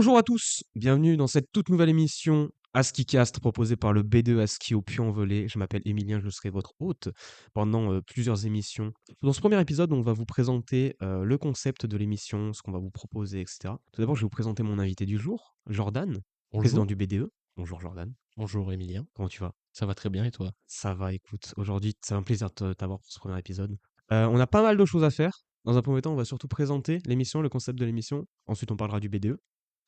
Bonjour à tous, bienvenue dans cette toute nouvelle émission AskiCast proposée par le B2 Aski au Puy-en-Velay. Je m'appelle Emilien, je serai votre hôte pendant plusieurs émissions. Dans ce premier épisode, on va vous présenter le concept de l'émission, ce qu'on va vous proposer, etc. Tout d'abord, je vais vous présenter mon invité du jour, Jordan, président Bonjour. du BDE. Bonjour Jordan, Bonjour Emilien. comment tu vas? Ça va très bien et toi? Ça va, écoute, aujourd'hui, c'est un plaisir de t'avoir pour ce premier épisode. On a pas mal de choses à faire. Dans un premier temps, on va surtout présenter l'émission, le concept de l'émission. Ensuite, on parlera du BDE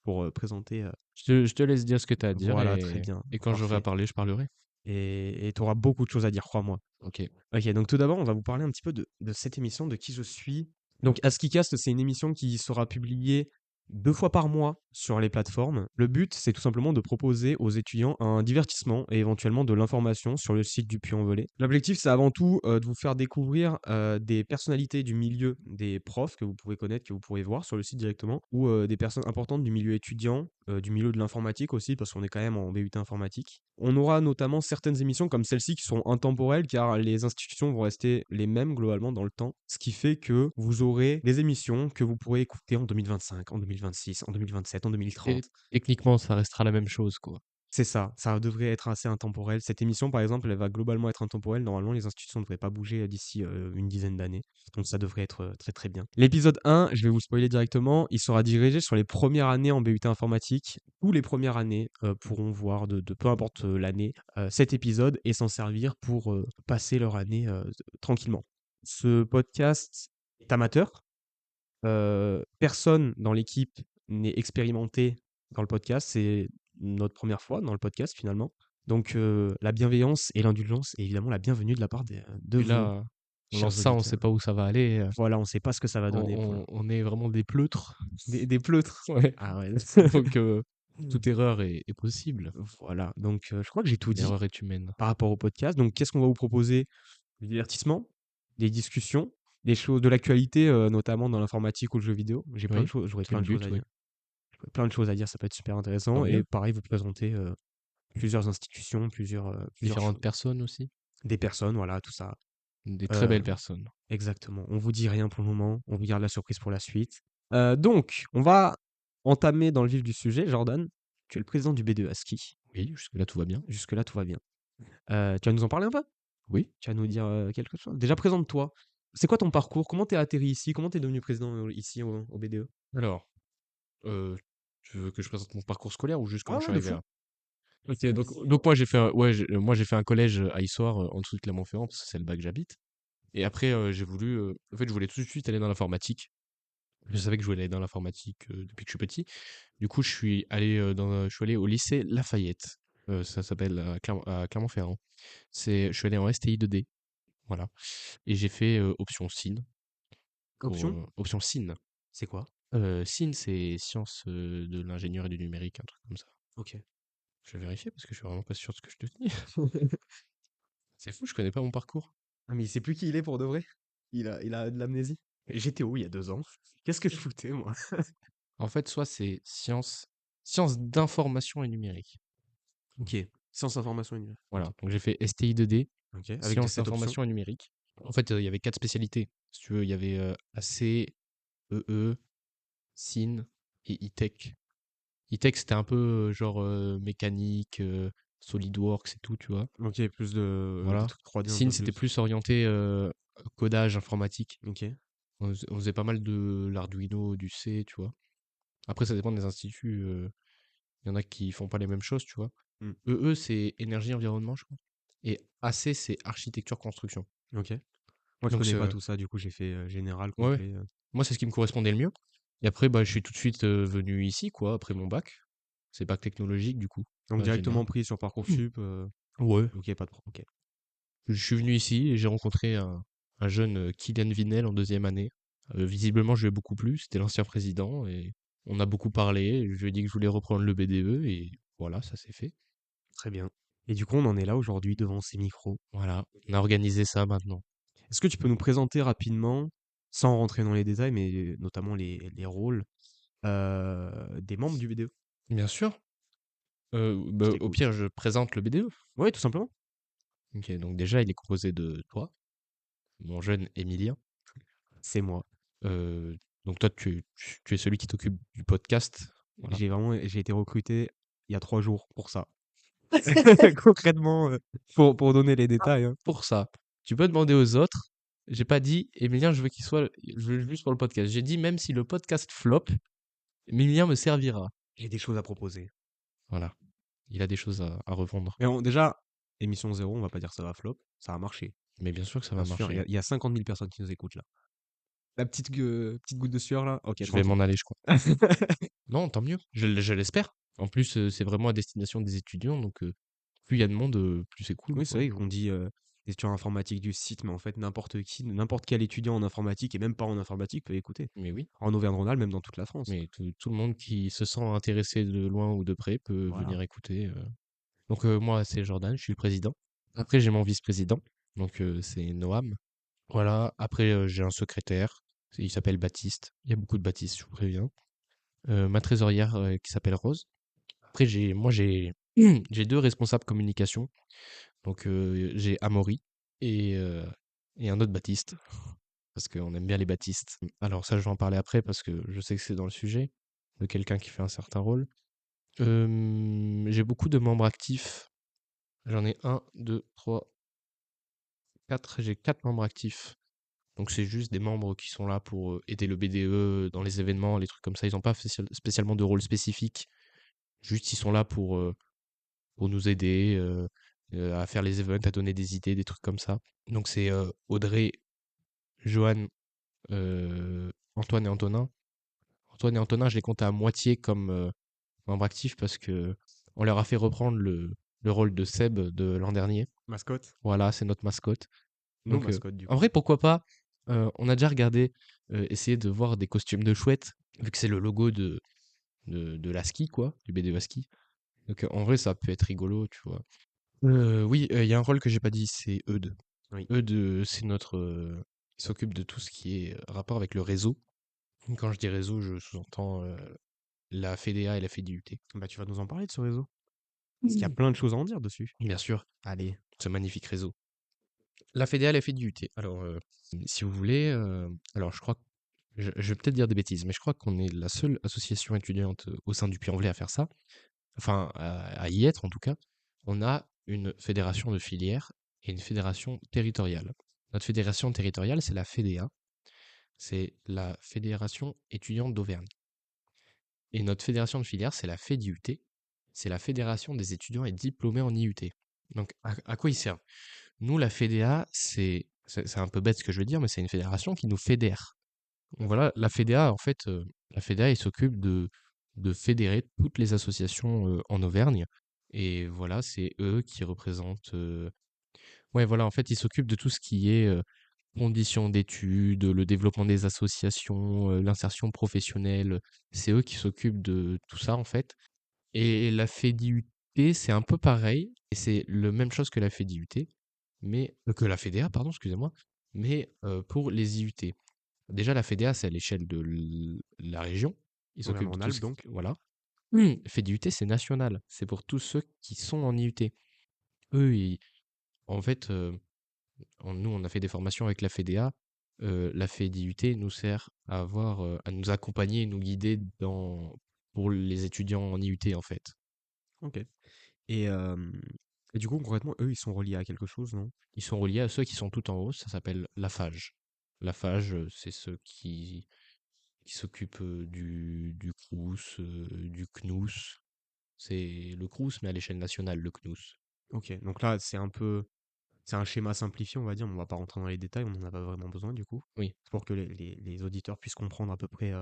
pour présenter. Je te laisse dire ce que tu as à dire Voilà, très et, bien, et quand j'aurai à parfait. parler, je parlerai. Et tu auras beaucoup de choses à dire, crois-moi. Ok. Ok, donc tout d'abord, on va vous parler un petit peu de cette émission, de qui je suis. Donc, AskiCast, c'est une émission qui sera publiée 2 fois par mois sur les plateformes. Le but, c'est tout simplement de proposer aux étudiants un divertissement et éventuellement de l'information sur le site du Puy-en-Velay. L'objectif, c'est avant tout de vous faire découvrir des personnalités du milieu des profs que vous pouvez connaître, que vous pourrez voir sur le site directement, ou des personnes importantes du milieu étudiant, du milieu de l'informatique aussi, parce qu'on est quand même en BUT informatique. On aura notamment certaines émissions comme celle-ci qui sont intemporelles, car les institutions vont rester les mêmes globalement dans le temps, ce qui fait que vous aurez des émissions que vous pourrez écouter en 2025, en 2026, en 2027, en Et 2030. techniquement, ça restera la même chose, quoi. C'est ça devrait être assez intemporel. Cette émission, par exemple, elle va globalement être intemporelle. Normalement, les institutions ne devraient pas bouger d'ici une dizaine d'années. Donc ça devrait être très très bien. L'épisode 1, je vais vous spoiler directement, il sera dirigé sur les premières années en BUT informatique. Tous les premières années pourront voir, de peu importe l'année, cet épisode et s'en servir pour passer leur année tranquillement. Ce podcast est amateur. Personne dans l'équipe n'est expérimenté dans le podcast. C'est notre première fois dans le podcast finalement. Donc la bienveillance et l'indulgence est évidemment la bienvenue de la part de Et vous, là, on lance chers ça, on sait auditeurs. pas où ça va aller. Voilà, on ne sait pas ce que ça va On, donner pour on- on est vraiment des pleutres. des pleutres. Ouais. Ah ouais. Donc, toute erreur est possible. Voilà, donc je crois que j'ai tout dit L'erreur est humaine. par rapport au podcast. Donc qu'est-ce qu'on va vous proposer? Du divertissement, des discussions, des choses de l'actualité, notamment dans l'informatique ou le jeu vidéo. J'ai plein de Oui, choses, j'aurais c'est plein le de choses but, à oui. dire. Plein de choses à dire, ça peut être super Tant intéressant. Et mieux. pareil, vous présenter plusieurs institutions, plusieurs Différentes choses. personnes aussi. Des personnes, voilà, tout ça. Des très Euh, belles personnes. exactement. On vous dit rien pour le moment, on vous garde la surprise pour la suite. Donc, on va entamer dans le vif du sujet. Jordan, tu es le président du B2 ASCII. Oui, jusque-là, tout va bien. Jusque-là, tout va bien. Tu vas nous en parler un peu? Oui. Tu vas nous dire quelque chose? Déjà, présente-toi. C'est quoi ton parcours? Comment t'es atterri ici? Comment t'es devenu président ici au BDE? Alors, euh, tu veux que je présente mon parcours scolaire ou juste Ouais, comment je ouais, suis de arrivé fou. là? Ok, donc moi j'ai fait moi j'ai fait un collège à Issoire en dessous de Clermont-Ferrand parce que c'est le bas que j'habite. Et après j'ai voulu en fait je voulais tout de suite aller dans l'informatique. Je savais que je voulais aller dans l'informatique depuis que je suis petit. Du coup je suis allé au lycée Lafayette. Ça s'appelle à Clermont-Ferrand. Je suis allé en STI 2D, voilà. Et j'ai fait option SIN Option? option SIN. C'est quoi? SIN c'est sciences de l'ingénieur et du numérique, un truc comme ça. Ok. Je vais vérifier parce que je suis vraiment pas sûr de ce que je te dis. C'est fou, je connais pas mon parcours. Ah, mais il sait plus qui il est pour de vrai. Il a de l'amnésie. J'étais où il y a 2 ans? Qu'est-ce que je foutais, moi? En fait, soit c'est sciences d'information et numérique. Ok. Sciences, information et numérique. Voilà, Ok. donc j'ai fait STI 2D, Ok. Avec sciences cette option. d'information et numérique. En fait, il y avait 4 spécialités. Si tu veux, il y avait AC, EE, SIN et E-Tech. E-Tech, c'était un peu genre mécanique, SolidWorks et tout, tu vois. Ok, plus des Voilà. trucs 3D un SIN, peu c'était plus. plus orienté codage informatique. Ok. On faisait pas mal de l'Arduino, du C, tu vois. Après, ça dépend des instituts. Il y en a qui font pas les mêmes choses, tu vois. Hmm. EE, c'est énergie-environnement, je crois. Et AC, c'est architecture-construction. Ok. Moi, je Donc, connais pas tout ça. Du coup, j'ai fait général, ouais, ouais. complet. Moi, c'est ce qui me correspondait le mieux. Et après, bah, je suis tout de suite venu ici, quoi, après mon bac. C'est bac technologique, du coup, Donc, bac directement général. pris sur Parcoursup. Ouais. Ok, pas de problème. Ok. Je suis venu ici et j'ai rencontré un jeune Kylian Vinel en deuxième année. Visiblement, je lui ai beaucoup plu. C'était l'ancien président et on a beaucoup parlé. Je lui ai dit que je voulais reprendre le BDE et voilà, ça s'est fait. Très bien. Et du coup, on en est là aujourd'hui devant ces micros. Voilà, on a organisé ça maintenant. Est-ce que tu peux nous présenter rapidement, sans rentrer dans les détails, mais notamment les rôles des membres du BDE? Bien sûr. Je Bah, au t'écoute. pire, je présente le BDE. Oui, tout simplement. Ok, donc déjà, il est composé de toi, mon jeune Emilien. C'est moi. Euh, donc toi, tu es celui qui t'occupe du podcast Voilà. J'ai été recruté il y a 3 jours pour ça. Concrètement, pour donner les détails, hein. Pour ça, tu peux demander aux autres. J'ai pas dit, Emilien, je veux juste pour le podcast. J'ai dit, même si le podcast flop, Emilien me servira. J'ai des choses à proposer. Voilà. Il a des choses à revendre. Mais bon, déjà, émission 0, on va pas dire ça va flop, ça a marché. Mais bien sûr que ça va Bien sûr, marcher. il y a 50 000 personnes qui nous écoutent là. La petite goutte de sueur là, OK, Je vais tranquille. m'en aller, je crois. Non, tant mieux. Je l'espère. En plus, c'est vraiment à destination des étudiants, donc plus il y a de monde, plus c'est cool, Oui, c'est quoi. vrai qu'on dit, étudiant informatique du site, mais en fait n'importe qui, n'importe quel étudiant en informatique et même pas en informatique peut écouter. Mais oui. En Auvergne-Rhône-Alpes, même dans toute la France. Mais tout le monde qui se sent intéressé de loin ou de près peut Voilà. venir écouter. Donc moi, c'est Jordan, je suis le président. Après, j'ai mon vice-président, donc c'est Noam. Voilà. Après, j'ai un secrétaire, il s'appelle Baptiste. Il y a beaucoup de Baptiste, je vous préviens. Ma trésorière qui s'appelle Rose. Après, j'ai deux responsables communication. Donc j'ai Amaury et, euh, et un autre Baptiste, parce qu'on aime bien les Baptistes. Alors ça, je vais en parler après, parce que je sais que c'est dans le sujet, de quelqu'un qui fait un certain rôle. J'ai beaucoup de membres actifs. J'en ai un, deux, trois, quatre. J'ai quatre membres actifs. Donc c'est juste des membres qui sont là pour aider le BDE dans les événements, les trucs comme ça. Ils n'ont pas spécialement de rôle spécifique. Juste, ils sont là pour nous aider à faire les events, à donner des idées, des trucs comme ça. Donc c'est Audrey, Johan, Antoine et Antonin. Antoine et Antonin, je les compte à moitié comme membres actifs parce que on leur a fait reprendre le rôle de Seb de l'an dernier. Mascotte? Voilà, c'est notre mascotte. Nos Donc, mascottes du en coup. vrai, pourquoi pas? On a déjà regardé, essayer de voir des costumes de chouette, vu que c'est le logo de l'ASCII, quoi, du BD ASCII. Donc, en vrai, ça peut être rigolo, tu vois. Oui, il y a un rôle que j'ai pas dit, c'est Eudes. Oui. Eudes, c'est notre, il s'occupe de tout ce qui est rapport avec le réseau. Quand je dis réseau, je sous-entends la FEDEA et la FEDIUT. Bah, tu vas nous en parler de ce réseau? Parce qu'il y a plein de choses à en dire dessus. Bien sûr, Allez. ce magnifique réseau. La FEDEA, la FEDIUT. Alors, si vous voulez, alors je crois que je vais peut-être dire des bêtises, mais je crois qu'on est la seule association étudiante au sein du Puy-en-Velay à faire ça. Enfin, à y être en tout cas. On a une fédération de filière et une fédération territoriale. Notre fédération territoriale, c'est la FEDEA, c'est la Fédération étudiante d'Auvergne. Et notre fédération de filière, c'est la FEDIUT, c'est la Fédération des étudiants et diplômés en IUT. Donc, à quoi ils servent? Nous, la FEDEA, c'est un peu bête ce que je veux dire, mais c'est une fédération qui nous fédère. Donc voilà, la FEDEA, en fait, la FEDEA, il s'occupe de fédérer toutes les associations en Auvergne. Et voilà, c'est eux qui représentent. Ouais, voilà, en fait, ils s'occupent de tout ce qui est conditions d'études, le développement des associations, l'insertion professionnelle. C'est eux qui s'occupent de tout ça, en fait. Et la FEDIUT, c'est un peu pareil. Et c'est la même chose que la FEDIUT, mais que la FEDEA, pardon, excusez-moi, mais pour les IUT. Déjà, la FEDEA, c'est à l'échelle de la région. Ils s'occupent de tout Auvergne-Rhône-Alpes ce qui... donc. Voilà. FEDIUT, c'est national. C'est pour tous ceux qui sont en IUT. Eux, en fait, nous, on a fait des formations avec la FEDEA. La FEDIUT nous sert à avoir, à nous accompagner, nous guider pour les étudiants en IUT, en fait. OK. Et, et du coup, concrètement, eux, ils sont reliés à quelque chose, non? Ils sont reliés à ceux qui sont tout en haut. Ça s'appelle la FAGE. La FAGE, c'est ceux qui s'occupent du Crous, du CNUS. C'est le Crous, mais à l'échelle nationale, le CNUS. OK. Donc là, c'est un schéma simplifié, on va dire, mais on va pas rentrer dans les détails, on en a pas vraiment besoin du coup. Oui. C'est pour que les auditeurs puissent comprendre à peu près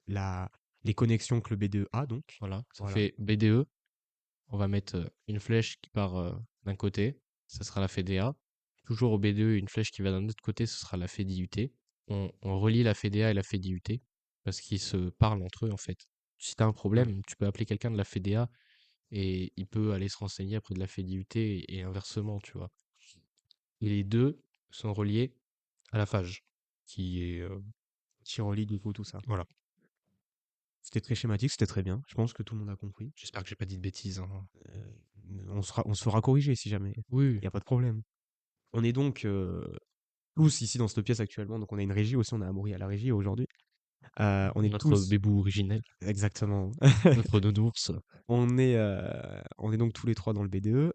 la, les connexions que le BDE a, donc. Voilà, ça Voilà. fait BDE. On va mettre une flèche qui part d'un côté, ça sera la FEDEA. Toujours au BDE, une flèche qui va d'un autre côté, ce sera la FEDIUT. On relie la FEDEA et la FEDIUT parce qu'ils se parlent entre eux en fait. Si tu as un Ouais. problème, tu peux appeler quelqu'un de la FEDEA et il peut aller se renseigner auprès de la FEDIUT et inversement, tu vois. Et les deux sont reliés à la FAGE, qui est... Qui relie du coup tout ça. voilà. C'était très schématique, c'était très bien. Je pense que tout le monde a compris. J'espère que j'ai pas dit de bêtises, hein. On se fera corriger si jamais. Oui, Il n'y a pas de problème. On est donc tous ici dans cette pièce actuellement, donc on a une régie aussi, on a Amaury à la régie aujourd'hui. On est Notre tous bébou originel, exactement. notre nounours. On est donc tous les 3 dans le BDE,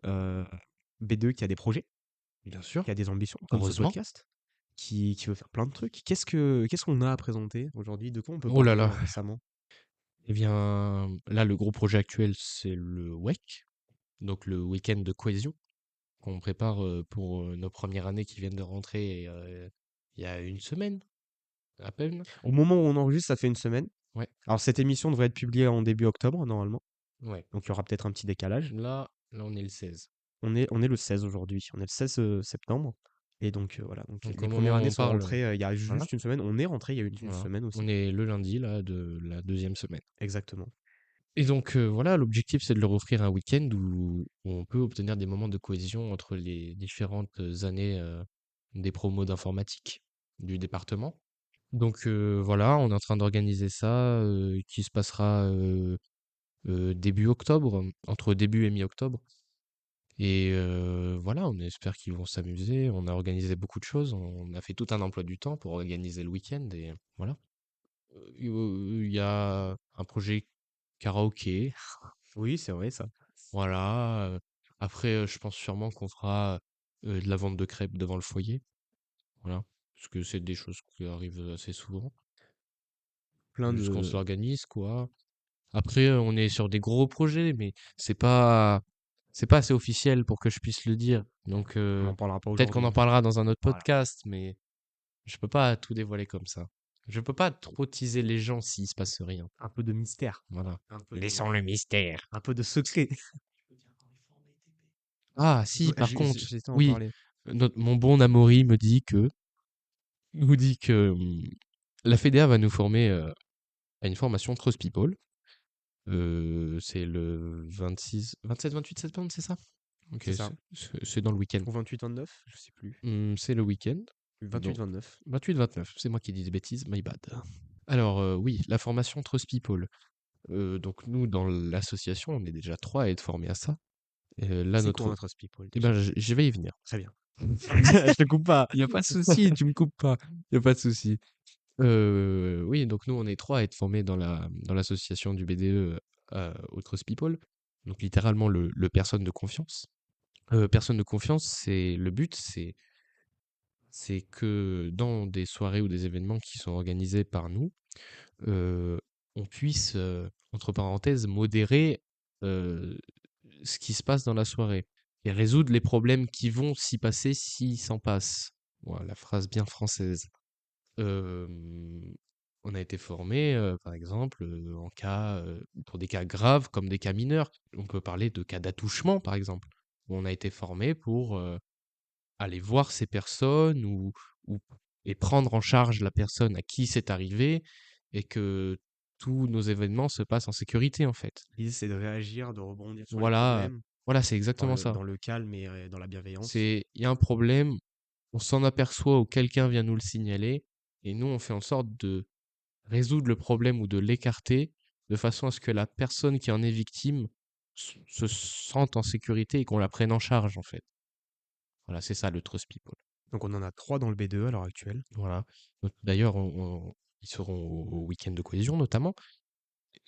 BDE qui a des projets, Bien sûr, qui a des ambitions comme ce heureusement. podcast, qui veut faire plein de trucs. Qu'est-ce qu'on a à présenter aujourd'hui? De quoi on peut Oh là parler, là. récemment? Eh bien, là, le gros projet actuel, c'est le WEC, donc le week-end de cohésion, qu'on prépare pour nos premières années qui viennent de rentrer il y a une semaine, à peine. Au moment où on enregistre, ça fait une semaine. Ouais, Alors cette émission devrait être publiée en début octobre normalement, ouais. donc il y aura peut-être un petit décalage. Là, on est le 16. On est le 16 aujourd'hui, on est le 16, septembre et donc voilà, donc Donc les au premières moment où années on sont parle, rentrées, il y a voilà, juste une semaine. On est rentré il y a une voilà. semaine aussi. On est le lundi, là, de la deuxième semaine. Exactement. Et donc voilà, l'objectif, c'est de leur offrir un week-end où on peut obtenir des moments de cohésion entre les différentes années des promos d'informatique du département. Donc voilà, on est en train d'organiser ça, qui se passera début octobre, entre début et mi-octobre. Et voilà, on espère qu'ils vont s'amuser. On a organisé beaucoup de choses. On a fait tout un emploi du temps pour organiser le week-end et voilà. Il y a un projet karaoké, Oui, c'est vrai ça. voilà. Après, je pense sûrement qu'on fera de la vente de crêpes devant le foyer, voilà. Parce que c'est des choses qui arrivent assez souvent. Plein Juste qu'on de s'organise, quoi. Après, on est sur des gros projets, mais c'est pas c'est pas assez officiel pour que je puisse le dire. Donc, on n'en parlera pas peut-être qu'on en aujourd'hui. parlera dans un autre Voilà, podcast, mais je peux pas tout dévoiler comme ça. Je peux pas trop teaser les gens s'il se passe rien. un peu de mystère, Voilà. un peu de Laissons le mystère. un peu de secret. Ah, si, par contre, J'étais en oui, parler. mon bon Amaury nous dit que la FEDEA va nous former à une formation Trust People. C'est le 26, 27, 28 septembre, c'est ça? Ok, C'est ça. c'est dans le week-end. Ou 28-29, je sais plus. C'est le week-end. Donc, 28-29. 28-29, c'est moi qui dis des bêtises, my bad. Alors, oui, la formation Trust People. Donc, nous, dans l'association, on est déjà trois à être formés à ça. Là, C'est quoi notre. un trust people Eh ben, déjà? je vais y venir. Très bien. Je te coupe pas. Il n'y a pas de souci, tu me coupes pas. Il n'y a pas de souci. Oui, donc nous, on est trois à être formés dans l'association du BDE au Trust People. Donc, littéralement, le personne de confiance. Personne de confiance, le but, c'est que dans des soirées ou des événements qui sont organisés par nous, heu, on puisse, entre parenthèses, modérer, heu, ce qui se passe dans la soirée et résoudre les problèmes qui vont s'y passer s'il s'en passe. Voilà, la phrase bien française. Hem, on a été formé, par exemple, pour des cas graves comme des cas mineurs. On peut parler de cas d'attouchement, par exemple, où on a été formé pour, aller voir ces personnes ou et prendre en charge la personne à qui c'est arrivé et que tous nos événements se passent en sécurité, en fait. L'idée, c'est de réagir, de rebondir sur les Voilà, problèmes voilà, c'est dans exactement le ça. dans le calme et dans la bienveillance. Il y a un problème, on s'en aperçoit ou quelqu'un vient nous le signaler et nous, on fait en sorte de résoudre le problème ou de l'écarter de façon à ce que la personne qui en est victime se sente en sécurité et qu'on la prenne en charge, en fait. Voilà, c'est ça le trust people. Donc on en a 3 dans le B2 à l'heure actuelle. Voilà. D'ailleurs, ils seront au week-end de cohésion notamment.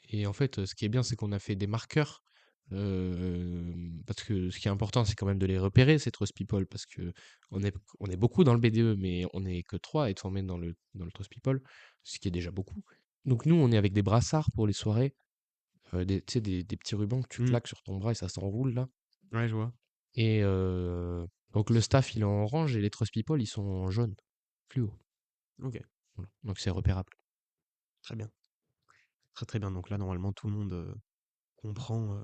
Et en fait, ce qui est bien, c'est qu'on a fait des marqueurs. Parce que ce qui est important, c'est quand même de les repérer, ces Trust People, parce que on est beaucoup dans le BDE, mais on n'est que trois à être formés dans le Trust People, ce qui est déjà beaucoup. Donc nous, on est avec des brassards pour les soirées, tu sais, des petits rubans que tu Mmh. claques sur ton bras et ça s'enroule là. Ouais, je vois. Et donc le staff, il est en orange et les Trust People, ils sont en jaune, fluo. OK, Voilà. Donc c'est repérable. très bien. Très, très bien. Donc là, normalement, tout le monde, comprend,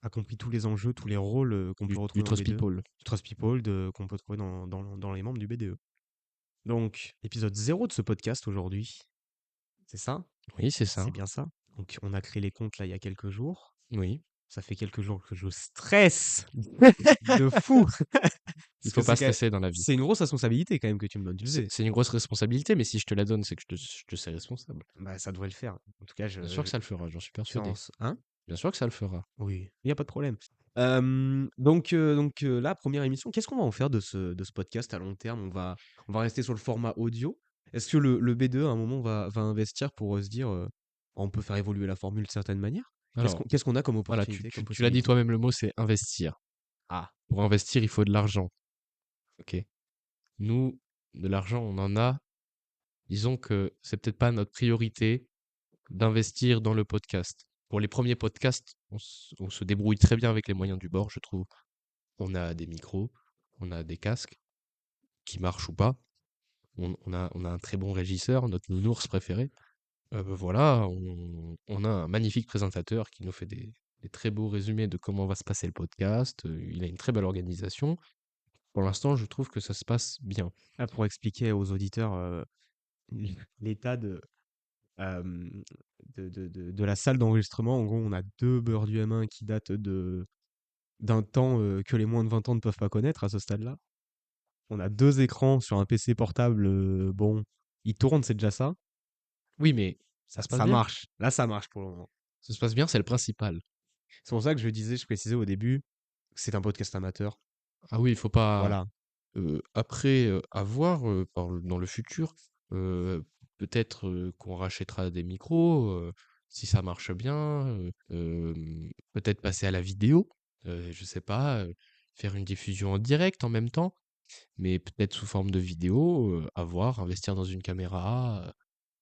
a compris tous les enjeux, tous les rôles, qu'on peut Du retrouver dans le Trust B2, People. du Trust People, qu'on peut trouver dans les membres du BDE. Donc, épisode 0 de ce podcast aujourd'hui, c'est ça? Oui, c'est ça. C'est bien ça? Donc on a créé les comptes là il y a quelques jours. Oui. Ça fait quelques jours que je stresse de fou Il parce que faut pas stresser dans la vie. c'est une grosse responsabilité quand même que tu me donnes, tu le sais? C'est une grosse responsabilité, mais si je te la donne, c'est que je te sais responsable. Bah, ça devrait le faire. En tout cas, Bien sûr que ça le fera, j'en suis je fais en persuadé. s hein? Bien sûr que ça le fera. Oui, il y a pas de problème. Là, première émission, qu'est-ce qu'on va en faire de ce podcast à long terme? On va rester sur le format audio. Est-ce que le B2 à un moment va investir pour se dire on peut faire évoluer la formule de certaines manières? Alors, Qu'est-ce qu'on a comme voilà, tu, opportunité, tu, comme tu l'as dit possibilité? toi-même, le mot, c'est investir. Ah, Pour investir, il faut de l'argent. Ok. Nous, de l'argent, on en a. Disons que c'est peut-être pas notre priorité d'investir dans le podcast. Pour les premiers podcasts, on se débrouille très bien avec les moyens du bord, je trouve. On a des micros, on a des casques qui marchent ou pas. On a un très bon régisseur, notre nounours préféré. Voilà, on a un magnifique présentateur qui nous fait des très beaux résumés de comment va se passer le podcast. Il a une très belle organisation. Pour l'instant, je trouve que ça se passe bien. là, pour expliquer aux auditeurs l'état hem, de la salle d'enregistrement, en gros, on a 2 beurre du M1 qui datent d'un temps, que les moins de 20 ans ne peuvent pas connaître à ce stade-là. On a 2 écrans sur un PC portable, bon, ils tournent, c'est déjà ça. Oui, mais ça se passe Ça bien. marche. Là, ça marche pour le moment. Ça se passe bien, c'est le principal. C'est pour ça que je précisais au début, que c'est un podcast amateur. Ah oui, il faut pas. Voilà. Après, à voir, dans le futur, heu, peut-être, qu'on rachètera des micros, si ça marche bien, peut-être passer à la vidéo, je sais pas, faire une diffusion en direct en même temps, mais peut-être sous forme de vidéo, à voir, investir dans une caméra,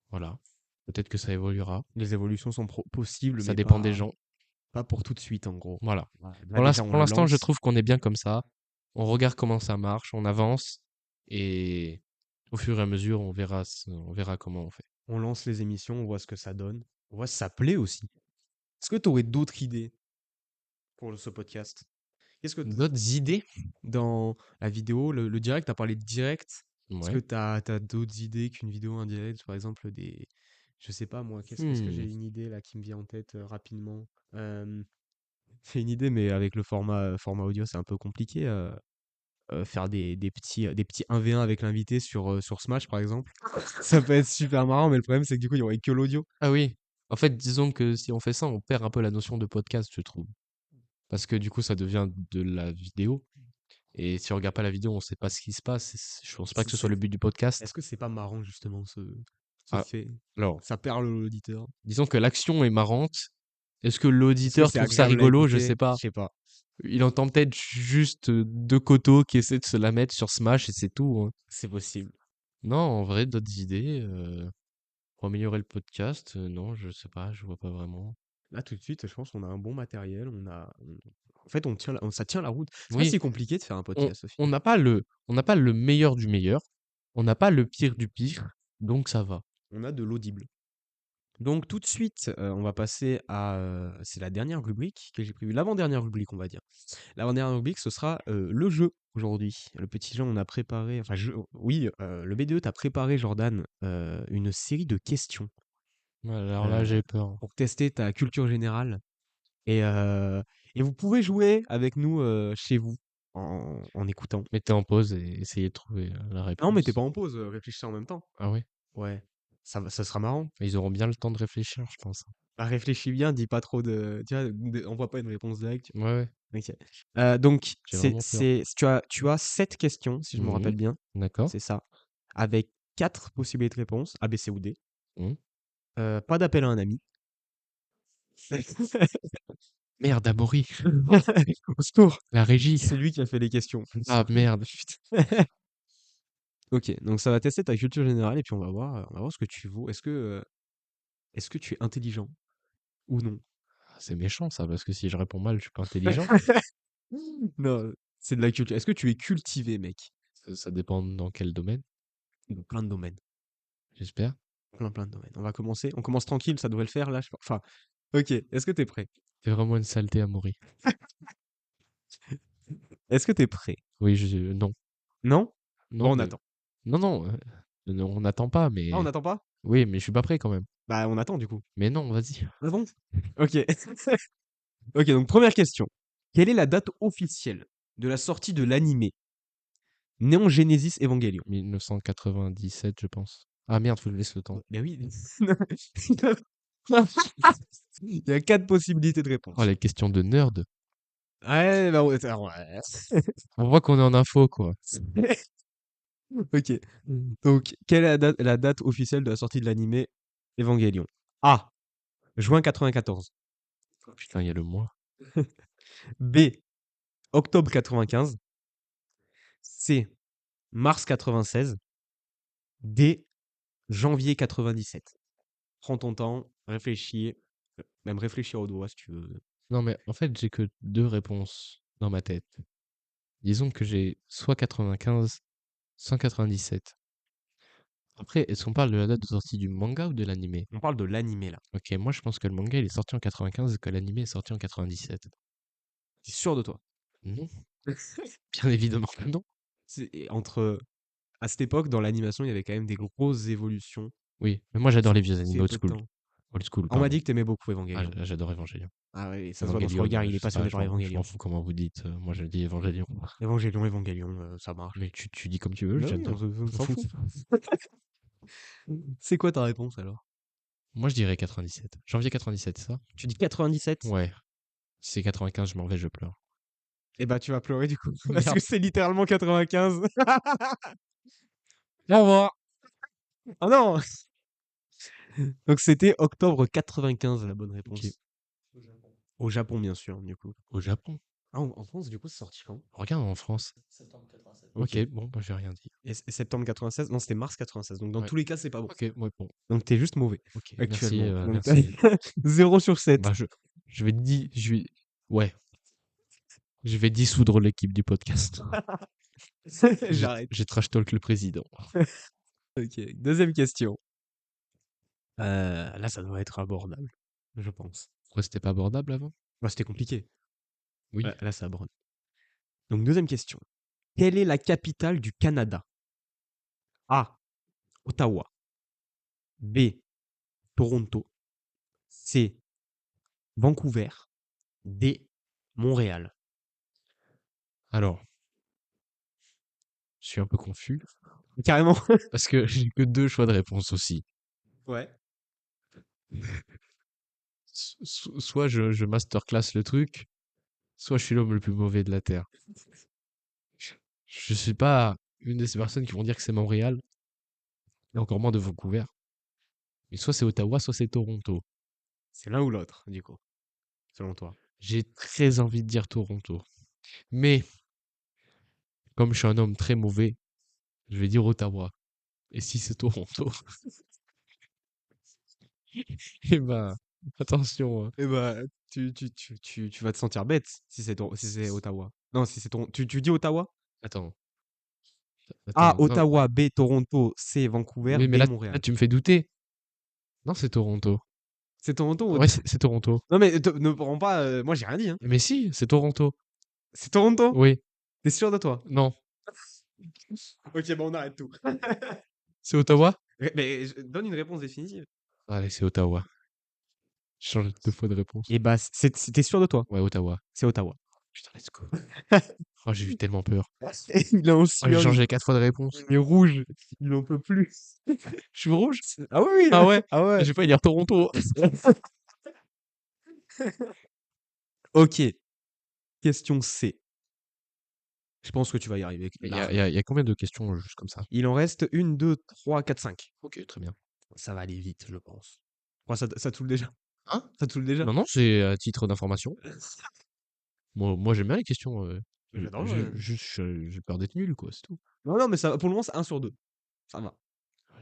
voilà. Peut-être que ça évoluera. Les évolutions sont possibles, Ça mais dépend des gens, pas pour tout de suite, en gros. voilà. Voilà. Là, déjà, on Pour la l'instant, je lance. trouve qu'on est bien comme ça. On regarde comment ça marche, on avance et au fur et à mesure, on verra comment on fait. On lance les émissions, on voit ce que ça donne. On voit si ça plaît aussi. Est-ce que tu aurais d'autres idées pour ce podcast? Qu'est-ce que D'autres idées? dans la vidéo, le direct, tu as parlé de direct. Est-ce que Ouais. tu as d'autres idées qu'une vidéo, un direct? Par exemple, des. Je sais pas moi, est-ce que j'ai Mmh. une idée là qui me vient en tête rapidement? C'est une idée, mais avec le format audio, c'est un peu compliqué. Faire des petits 1v1 avec l'invité sur Smash, par exemple. Ça peut être super marrant, mais le problème, c'est que du coup, il y aurait que l'audio. Ah oui. En fait, disons que si on fait ça, on perd un peu la notion de podcast, je trouve. Parce que du coup, ça devient de la vidéo. Et si on regarde pas la vidéo, on sait pas ce qui se passe. Je pense pas que ce soit le but du Est-ce podcast. que c'est pas marrant, justement, ce Ah, fait? alors, Ça perd l'auditeur. disons que l'action est marrante. Est-ce que Est-ce que l'auditeur c'est trouve ça agréable à rigolo? Je écouter? sais Je pas. sais pas. Il entend peut-être juste deux coteaux qui essaient de se la mettre sur Smash et c'est tout, hein. C'est possible. Non, en vrai, d'autres idées pour améliorer le podcast, non, je sais pas, je vois pas vraiment. Là, tout de suite, je pense qu'on a un bon matériel. En fait, ça tient la route. C'est pas Oui, si compliqué de faire un on podcast, au on final. n'a pas le meilleur du meilleur, on n'a pas le pire du pire, donc ça va. On a de l'audible. Donc, tout de suite, on va passer à. C'est la dernière rubrique que j'ai prévue. L'avant-dernière rubrique, on va dire. L'avant-dernière rubrique, ce sera le jeu aujourd'hui. Le petit jeu, on a préparé. Enfin, oui, le B2 t'a préparé, Jordan, une série de questions Alors là, euh, j'ai peur. pour tester ta culture générale. Et, euh, et vous pouvez jouer avec nous chez vous en écoutant. Mettez en pause et essayez de trouver la Non, mettez réponse. pas en pause, réfléchissez en même temps. Ah ouais? Ouais, ça sera marrant. Ils auront bien le temps de réfléchir, je pense. Bah, réfléchis bien, dis pas trop de. Tu vois, envoie pas une réponse directe. Ouais, ouais, Ok. Donc, j'ai vraiment peur. tu as 7 questions, si je me Mmh. rappelle bien. D'accord. C'est ça. Avec 4 possibilités de réponse, A, B, C ou D. Mmh. Pas d'appel à un ami. Merde, Amaury, Au secours. la régie. C'est lui qui a fait les questions. Ah merde, putain. Ok, donc ça va tester ta culture générale et puis on va voir ce que tu vaux. Est-ce que tu es intelligent ou non? C'est méchant ça, parce que si je réponds mal, je suis pas intelligent. Non, c'est de la culture. Est-ce que tu es cultivé, mec? Ça dépend dans quel domaine, Dans plein de domaines. j'espère. Plein de domaines. On va commencer. On commence tranquille, ça devrait le faire là. Enfin, ok. Est-ce que t'es prêt? C'est vraiment une saleté, Amaury. Est-ce que t'es prêt? Oui, non. Non? Non, Bon, on mais attend. non, non, non, on n'attend pas, Ah, on mais n'attend pas? oui, mais je suis pas prêt quand même. Bah, on attend du coup. Mais non, vas-y. Ah bon? Ok. Ok, donc première question. Quelle est la date officielle de la sortie de l'animé Néon Genesis Evangelion? 1997, je pense. Ah merde, faut que je laisse le temps. Ben oui. Il y a 4 possibilités de Oh, réponse. les questions de nerd. Ouais, bah ouais, ouais. On voit qu'on est en info, quoi. Ok. Donc, quelle est la date officielle de la sortie de l'animé Evangelion? A. Juin 94. Oh putain, il y a le mois. B. Octobre 95. C. Mars 96. D. Janvier 97. Prends ton temps, réfléchis. Même réfléchir au doigt si tu veux. Non, mais en fait, j'ai que 2 réponses dans ma tête. Disons que j'ai soit 95, soit 97. Après, est-ce qu'on parle de la date de sortie du manga ou de l'animé? On parle de l'animé là. OK, moi je pense que le manga il est sorti en 95 et que l'animé est sorti en 97. T'es sûr de toi? Non, bien évidemment que non. Entre à cette époque, dans l'animation, il y avait quand même des grosses évolutions Oui, mais moi j'adore sur les vieux animés si old peu de school. temps. Old school, On m'a pardon. dit que t'aimais beaucoup Ah, Evangelion. j'adore Evangelion. Ah ouais, ça se voit dans ce Evangelion, regard, il est je sais pas, passionné par je m'en Evangelion. fous comment vous dites. Moi je dis Evangelion. Evangelion, Evangelion, ça marche. Mais tu dis comme tu veux, Bah oui, j'adore. on Je m'en s'en fous. fout. C'est quoi ta réponse alors? Moi je dirais 97. Janvier 97, c'est ça? Tu dis 97? Ouais. Si c'est 95, je m'en vais, je pleure. Eh bah tu vas pleurer du coup, parce que Merde. c'est littéralement 95. Au revoir. Oh non! Donc c'était octobre 95 la bonne Ok. réponse. Au Japon bien sûr, du coup. Au Japon. Ah, en France du coup c'est sorti quand? Regarde en France. Ok. Ok, bon, bah, j'ai rien dit. Et septembre 96? Non, c'était mars 96. Donc dans Ouais. tous les cas, c'est pas bon. Ok, ouais, bon. Donc t'es juste mauvais Ok, merci, actuellement. Donc t'as merci. 0 sur 7. Bah, ouais, je vais dissoudre l'équipe du podcast. J'arrête. J'ai trash talk le président. Ok, deuxième question. Là, ça doit être abordable, je pense. Pourquoi c'était pas abordable avant? Bah, c'était compliqué. Oui. Ouais, là, ça aborde. Donc deuxième question. Quelle est la capitale du Canada? A. Ottawa. B. Toronto. C. Vancouver. D. Montréal. Alors, je suis un peu confus Carrément. parce que j'ai que 2 choix de réponse aussi. Ouais. Soit je masterclass le truc, soit je suis l'homme le plus mauvais de la terre. Je suis pas une de ces personnes qui vont dire que c'est Montréal, et encore moins de Vancouver. Mais soit c'est Ottawa, soit c'est Toronto. C'est l'un ou l'autre, du coup, selon toi. J'ai très envie de dire Toronto. Mais, comme je suis un homme très mauvais, je vais dire Ottawa. Et si c'est Toronto, eh ben, attention, hein. Eh bah, tu vas te sentir bête si c'est Ottawa. Non, si c'est ton. Tu dis Ottawa? Attends, A. attends, non. Ottawa. B. Toronto. C. Vancouver. Oui, mais D. là, Montréal. tu me fais douter. Non, c'est Toronto. C'est Toronto ou Ouais, c'est Toronto. Non, mais ne prends pas. Moi, j'ai rien dit, hein. Mais si, c'est Toronto. C'est Toronto? Oui, T'es sûr de toi? non, Ok, bon, on arrête tout. c'est Ottawa? Mais donne une réponse définitive. Allez, c'est Ottawa. Je change 2 fois de réponse. Et bah, t'es sûr de toi? Ouais, Ottawa. C'est Ottawa. Putain, let's go. Oh, j'ai eu tellement peur. Il est en Oh, j'ai sueur, changé 4 fois de réponse. il est rouge. Il en peut plus. Je suis rouge? Ah oui, oui. Ah ouais? Ah ouais. J'ai failli dire Toronto. Ok. Question C. Je pense que tu vas y arriver Il y a, largement. il y a combien de questions juste comme ça? Il en reste 1, 2, 3, 4, 5. Ok, très bien. Ça va aller vite, je pense. Quoi, ça te saoule déjà? Hein? Ça te saoule déjà? Non, non, c'est à titre d'information. Moi j'aime bien les questions. J'adore. Juste, j'ai peur d'être nul, quoi, c'est tout. Non, non, mais ça, pour le moment, c'est 1 sur 2. Ça va.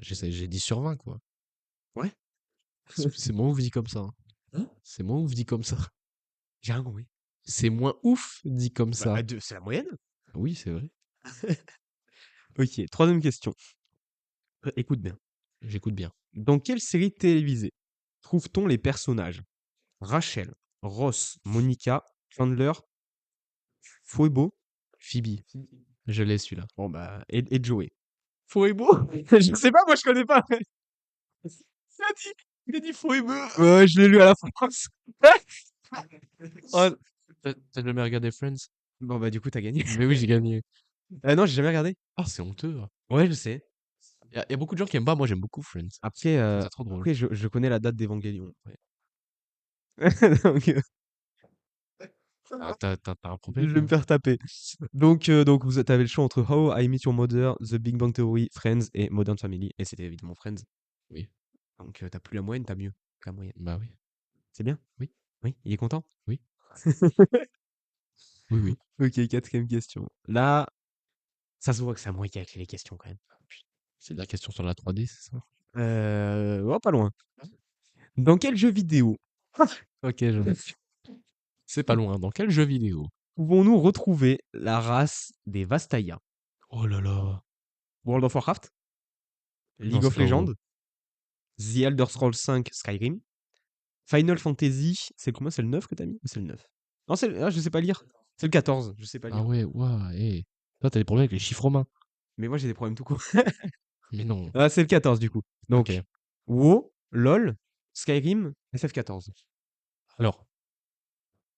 J'ai 10 sur 20, quoi. Ouais. C'est moins ouf dit comme ça, hein. Hein? C'est moins ouf dit comme ça. J'ai rien compris. C'est moins ouf dit comme Bah, ça. c'est la moyenne. Oui, c'est vrai. Ok, troisième question. Écoute bien. J'écoute bien. Dans quelle série télévisée trouve-t-on les personnages Rachel, Ross, Monica, Chandler, Phoebe? Phoebe. Je l'ai celui-là. Bon, bah, et Joey. Phoebe? Je sais pas, moi je connais pas. Il a dit Phoebe. Ouais, je l'ai lu à la France. Oh, T'as jamais regardé Friends? bon, bah, du coup, t'as gagné. Mais oui, j'ai gagné. Non, j'ai jamais regardé. Ah, c'est honteux, hein. Ouais, je sais. Y a beaucoup de gens qui aiment pas, moi j'aime beaucoup Friends. Après, Je trouve ça trop drôle. je connais la date d'Evangelion. Ouais. Donc, Ah, t'as un Je problème vais me là? faire taper. Donc vous avez le choix entre How I Met Your Mother, The Big Bang Theory, Friends et Modern Family. Et c'était évidemment Friends. Oui, Donc t'as plus la moyenne, t'as mieux que la moyenne. bah oui, C'est bien? oui, Oui, il est content? oui, oui, oui. Ok, quatrième question. Là, ça se voit que c'est à moi qui a écrit les questions quand même. C'est de la question sur la 3D, c'est ça? Oh, pas loin. Dans quel jeu vidéo Ok, c'est pas loin. Dans quel jeu vidéo? pouvons-nous retrouver la race des Vastaya? Oh là là. World of Warcraft, Non, League c'est of pas WoW. Legends, The Elder Scrolls 5 Skyrim, Final Fantasy, c'est combien? C'est le 9 que t'as mis? C'est le 9. Non, je sais pas lire. C'est le 14, je sais pas Ah lire. ouais, ouah, eh. Toi, t'as des problèmes avec les chiffres romains. Mais moi, j'ai des problèmes tout court. Mais non. Ah, c'est le 14 du coup. Donc, Ok. WoW, LoL, Skyrim, FF14. Alors,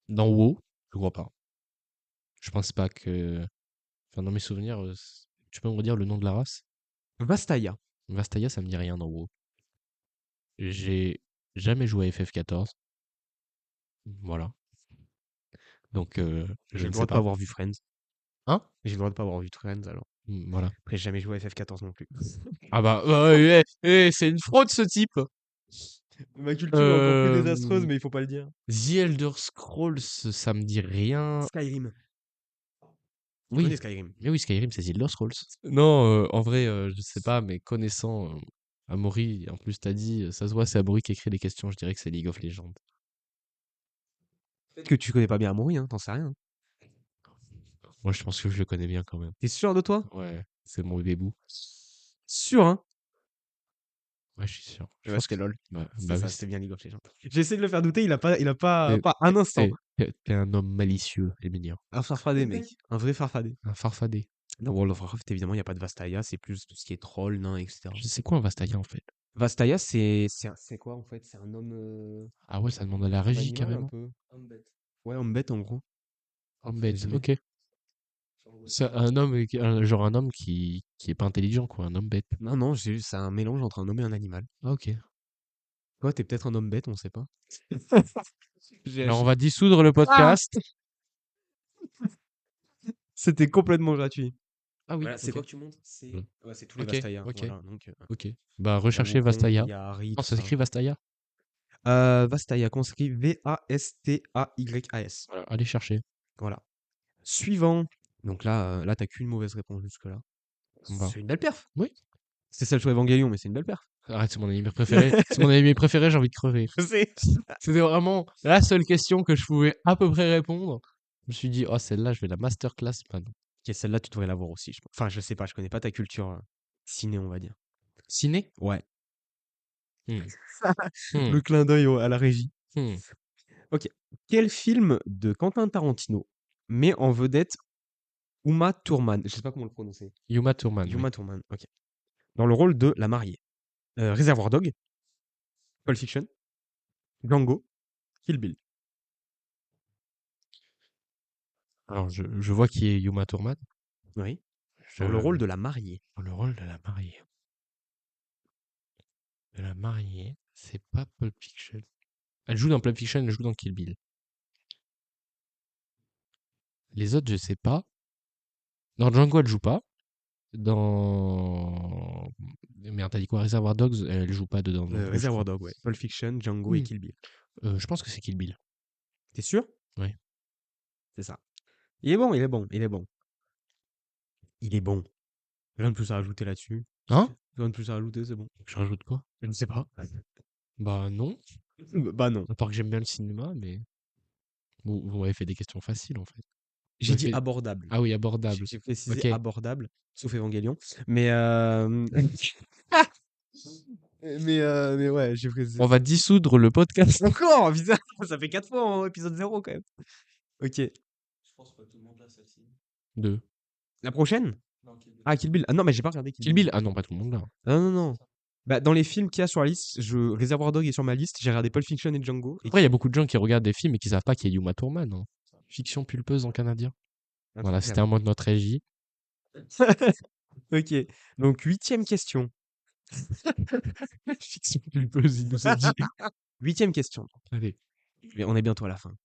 dans WoW, je crois pas. Je pense pas que. Enfin, dans mes souvenirs, tu peux me redire le nom de la race? Vastaya. Vastaya, ça me dit rien dans WoW. J'ai jamais joué à FF14. Voilà. Donc, je J'ai ne le sais droit de pas pas. avoir vu Friends. Hein? J'ai le droit de pas avoir vu Friends alors. Voilà. Après, j'ai jamais joué à FF14 non plus. Ah bah, c'est une fraude ce type. Ma culture est encore plus désastreuse, Euh, mais il faut pas le dire. The Elder Scrolls, ça me dit rien. Skyrim. Tu connais Oui, Skyrim? mais oui, Skyrim, c'est The Elder Scrolls. Non, en vrai, je sais pas, mais connaissant Amaury, en plus t'as dit, ça se voit, c'est Amaury qui écrit les questions, je dirais que c'est League of Legends. Peut-être que tu connais pas bien Amaury, hein, t'en sais rien. Moi, je pense que je le connais bien quand même. T'es sûr de toi? Ouais, c'est mon bébé bout. Sûr, hein? Ouais, je suis sûr. Je Ouais, pense c'était que. LOL. Bah C'était oui. ça, c'était bien League of Legends. J'ai essayé de le faire douter, il a pas T'es un instant. t'es un homme malicieux et mignon. Un farfadé, mec. Un vrai farfadé. Un farfadé. Dans World of Warcraft, évidemment, il n'y a pas de Vastaya, c'est plus tout ce qui est troll, nain, etc. Je sais quoi un Vastaya en fait. Vastaya, c'est quoi en fait? C'est un homme. Ah ouais, ça demande à la Un régie animal un carrément. peu. Ouais, homme bête en gros. Homme Pour bête, résumer. ok. C'est un homme, genre un homme qui est pas intelligent, quoi, un homme bête. Non, non, c'est un mélange entre un homme et un animal. Ah, ok. Toi, t'es peut-être un homme bête, on sait pas. J'ai Alors on agi. va dissoudre le Ah, podcast. c'était complètement gratuit. Ah oui, Voilà, c'est ok. quoi que tu montres? Mm. Ouais, c'est tous les Ok, Vastaya. ok, Voilà, donc ok. Bah il y a recherchez Wukong, il Vastaya. y a Harry, Non, tout ça ça. s'écrit Vastaya. Vastaya, qu'on s'écrit Vastayas. Voilà, allez chercher. Voilà. Suivant. Donc là, t'as qu'une mauvaise réponse jusque-là. On va. C'est une belle perf. Oui. C'est celle sur Evangelion, mais c'est une belle perf. Arrête, c'est mon anime préféré. C'est mon anime préféré, j'ai envie de crever. Je sais. C'était vraiment la seule question que je pouvais à peu près répondre. Je me suis dit, oh, celle-là, je vais la masterclass maintenant. Ok, celle-là, tu devrais l'avoir aussi. Enfin, je sais pas, je connais pas ta culture ciné, on va dire. Ciné? Ouais. Hmm. Hmm. Le clin d'œil à la régie. Hmm. Ok. Quel film de Quentin Tarantino met en vedette Uma Thurman? Je sais pas comment le prononcer. Yuma Thurman, oui. Uma Thurman, ok. Dans le rôle de la mariée. Réservoir Dog, Pulp Fiction, Django, Kill Bill. Alors, je vois qui est Yuma Thurman. Oui. Dans le Je... rôle de la mariée. Dans le rôle de la mariée. De la mariée, c'est pas Pulp Fiction. Elle joue dans Pulp Fiction, elle joue dans Kill Bill. Les autres, je sais pas. Dans Django, elle joue pas. Dans. Merde, t'as dit quoi? Reservoir Dogs, elle joue pas dedans non plus, je crois. Réservoir Dog, ouais. Pulp Fiction, Django et Oui. Kill Bill. Je pense que c'est Kill Bill. T'es sûr? Ouais. C'est ça. Il est bon, il est bon, il est bon. Il est bon. Rien de plus à rajouter là-dessus. Hein? Rien de plus à rajouter, c'est bon. Je rajoute quoi? Je ne sais pas. Bah non. Bah non. À part que j'aime bien le cinéma, mais. Vous m'avez fait des questions faciles en fait. Vous J'ai m'avez dit fait. abordable. Ah oui, J'ai abordable. j'ai précisé Ok. abordable, sauf Evangelion. Mais mais ouais, j'ai précisé On ça. va dissoudre le podcast. Encore! Putain, ça fait 4 fois en épisode 0 quand même. OK. Deux. La prochaine? Ah, Kill Bill. Ah non, mais j'ai pas regardé Kill Kill Bill. Bill? Ah non, pas tout le monde là. Ah non, non. Bah, dans les films qu'il y a sur la liste, Reservoir Dog est sur ma liste. J'ai regardé Pulp Fiction et Django. Et Après, il y a beaucoup de gens qui regardent des films et qui savent pas qu'il y a Yuma Thurman, hein. Fiction pulpeuse en canadien. Voilà, c'était un incroyable. mot de notre régie. OK. Donc, huitième question. Fiction pulpeuse, il nous a dit. Huitième question. Allez. Mais on est bientôt à la fin.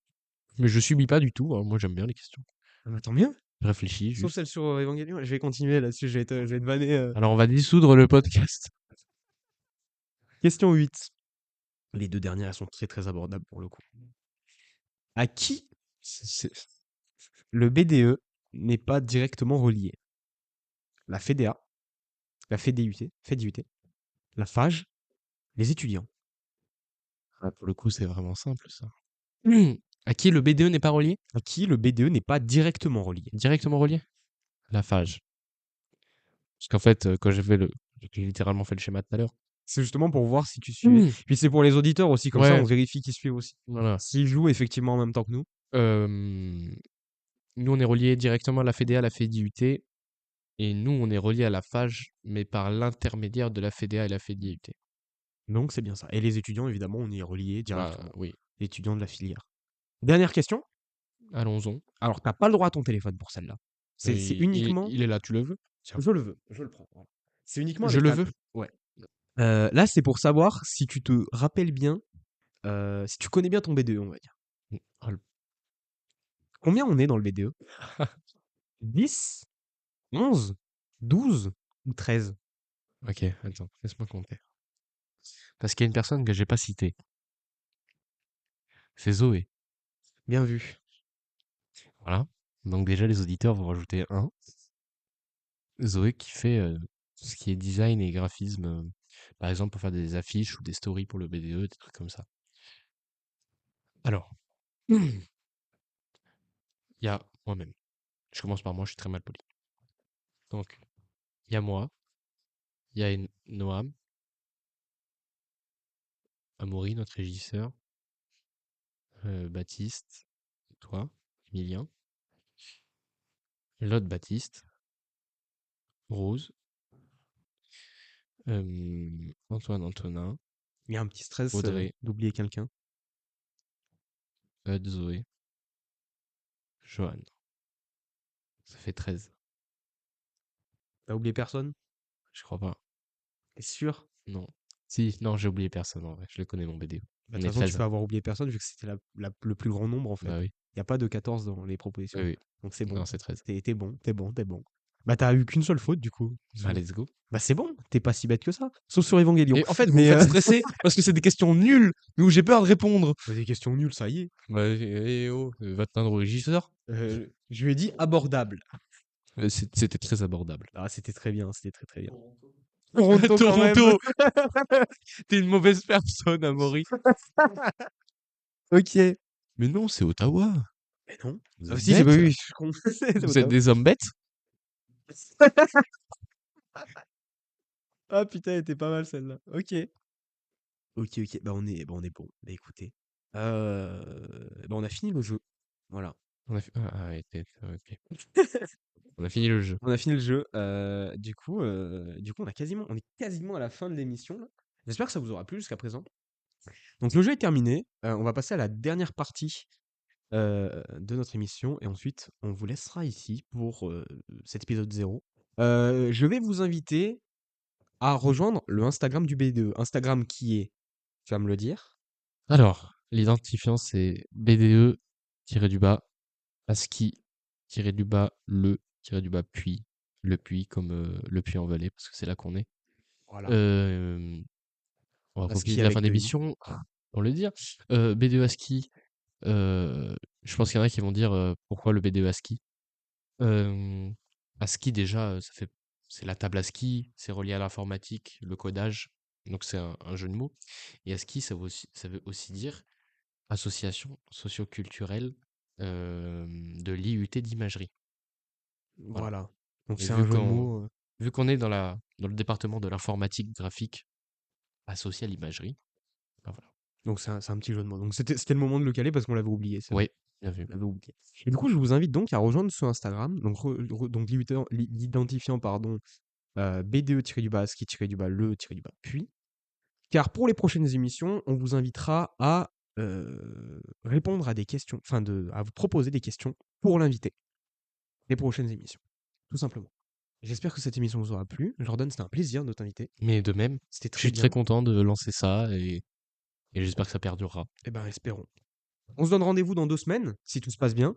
Mais je subis pas du tout, hein, moi j'aime bien les questions. Ah bah, tant mieux. Je réfléchis Sauf juste. celle sur Evangelion. Je vais continuer là-dessus, je vais te vanner. Alors on va dissoudre le podcast. Question 8. Les deux dernières, elles sont très très abordables pour le coup. À qui le BDE n'est pas directement relié? La FEDEA, la FEDUT, la FAGE, les étudiants. Ah, pour le coup, c'est vraiment simple ça. Mmh. À qui le BDE n'est pas relié? À qui le BDE n'est pas directement relié? Directement relié? La phage. Parce qu'en fait, quand j'ai littéralement fait le schéma tout à l'heure. C'est justement pour voir si tu suivais. Mmh. Puis c'est pour les auditeurs aussi, comme ça on Ouais, vérifie qu'ils suivent aussi. voilà. S'ils jouent effectivement en même temps que nous. Hem, Nous, on est relié directement à la FEDEA, à la FEDIUT, et nous, on est relié à la phage, mais par l'intermédiaire de la FEDEA et la FEDIUT. Donc c'est bien ça. Et les étudiants, évidemment, on y est relié Bah directement. oui. Les étudiants de la filière. Dernière question. Allons-y. Alors, t'as pas le droit à ton téléphone pour celle-là. C'est uniquement. Il est là, tu le veux? Tiens. Je le veux, je le prends. Voilà. C'est uniquement Je avec le ta. veux. Ouais. Là, c'est pour savoir si tu te rappelles bien, si tu connais bien ton BDE, on va dire. Mmh. Oh, Combien on est dans le BDE? 10, 11, 12 ou 13? OK, attends, laisse-moi compter. Parce qu'il y a une personne que j'ai pas citée. C'est Zoé. Bien vu. Voilà. Donc déjà, les auditeurs vont rajouter un. Zoé qui fait tout ce qui est design et graphisme, par exemple pour faire des affiches ou des stories pour le BDE, des trucs comme ça. Alors, il y a moi-même. Je commence par moi, je suis très mal poli. Donc, il y a moi, il y a Noam, Amaury, notre régisseur, Baptiste, toi, Emilien, l'autre Baptiste, Rose, Antoine, Antonin, Il y a un petit stress Audrey, d'oublier quelqu'un. Zoé, Johan. Ça fait 13. T'as oublié personne? Je crois pas. T'es sûr? Non. Si, non, j'ai oublié personne en vrai. Je le connais mon BDE. Bah, de On toute est façon, tu 13. peux avoir oublié personne vu que c'était le plus grand nombre en fait. Bah oui. Il n'y a pas de 14 dans les Oui, propositions. oui. Donc c'est bon. Non, c'est 13. T'es bon, t'es bon, t'es bon. Bah t'as eu qu'une seule faute du coup. Bah, let's go. Bah c'est bon, t'es pas si bête que ça. Sauf sur Evangelion. Et en fait, vous me Mais faites stresser parce que c'est des questions nulles, mais où j'ai peur de répondre. bah, des questions nulles, ça y est. Bah, oh, va te plaindre au régisseur. Je lui ai dit abordable. C'était très abordable. Ah, c'était très bien, c'était très très bien. Toronto quand même. Toronto, t'es une mauvaise personne, Amaury. Ok. Mais non, c'est Ottawa. Mais non. Vous Ah, êtes si, j'ai pas bêtes. vu. Je comprends. C'est Vous êtes Ottawa. des hommes bêtes. Ah putain, elle était pas mal celle-là. Ok. Ok, ok. Bah on est bon. Bah écoutez. Bah on a fini le jeu. Voilà. Ouais, ok. On a fini le jeu. On a fini le jeu. Du coup, on est quasiment à la fin de l'émission, là. J'espère que ça vous aura plu jusqu'à présent. Donc le jeu est terminé. On va passer à la dernière partie de notre émission et ensuite on vous laissera ici pour cet épisode 0. Je vais vous inviter à rejoindre le Instagram du BDE. Instagram qui est, tu vas me le dire. Alors, l'identifiant, c'est BDE-du-bas, ASCII-du-bas, le-du-bas, puis, le puits, comme le puits en Valais, parce que c'est là qu'on est. Voilà. Euh, on va profiter ASCII de la avec fin deux i. d'émission pour le dire. BDE ASCII, je pense qu'il y en a qui vont dire pourquoi le BDE ASCII. ASCII, déjà, c'est la table ASCII, c'est relié à l'informatique, le codage, donc c'est un jeu de mots. Et ASCII, ça veut aussi dire association socioculturelle de l'IUT d'imagerie. Voilà. Voilà. Donc Et c'est un jeu de mots. vu qu'on est dans le département de l'informatique graphique associé à l'imagerie, ben voilà. Donc c'est un petit jeu de mots. Donc c'était le moment de le caler parce qu'on l'avait oublié, c'est vrai. Oui, bien vu. On l'avait oublié. Et du coup, je vous invite donc à rejoindre ce Instagram. Donc, donc l'identifiant, pardon, BDE-du-bas, ASCII-du-bas, le-du-bas, puis. Car pour les prochaines émissions, on vous invitera à répondre à des questions, enfin à vous proposer des questions pour l'invité. Les prochaines émissions, tout simplement. J'espère que cette émission vous aura plu. Jordan, c'était un plaisir de t'inviter. Mais de même, C'était je très suis très bien. content de lancer ça et j'espère que ça perdurera. Eh ben, espérons. On se donne rendez-vous dans 2 semaines, si tout se passe bien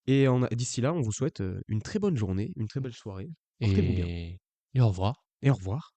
et d'ici là, on vous souhaite, une très bonne journée, une très belle soirée. Portez-vous bien Et au revoir. et au revoir.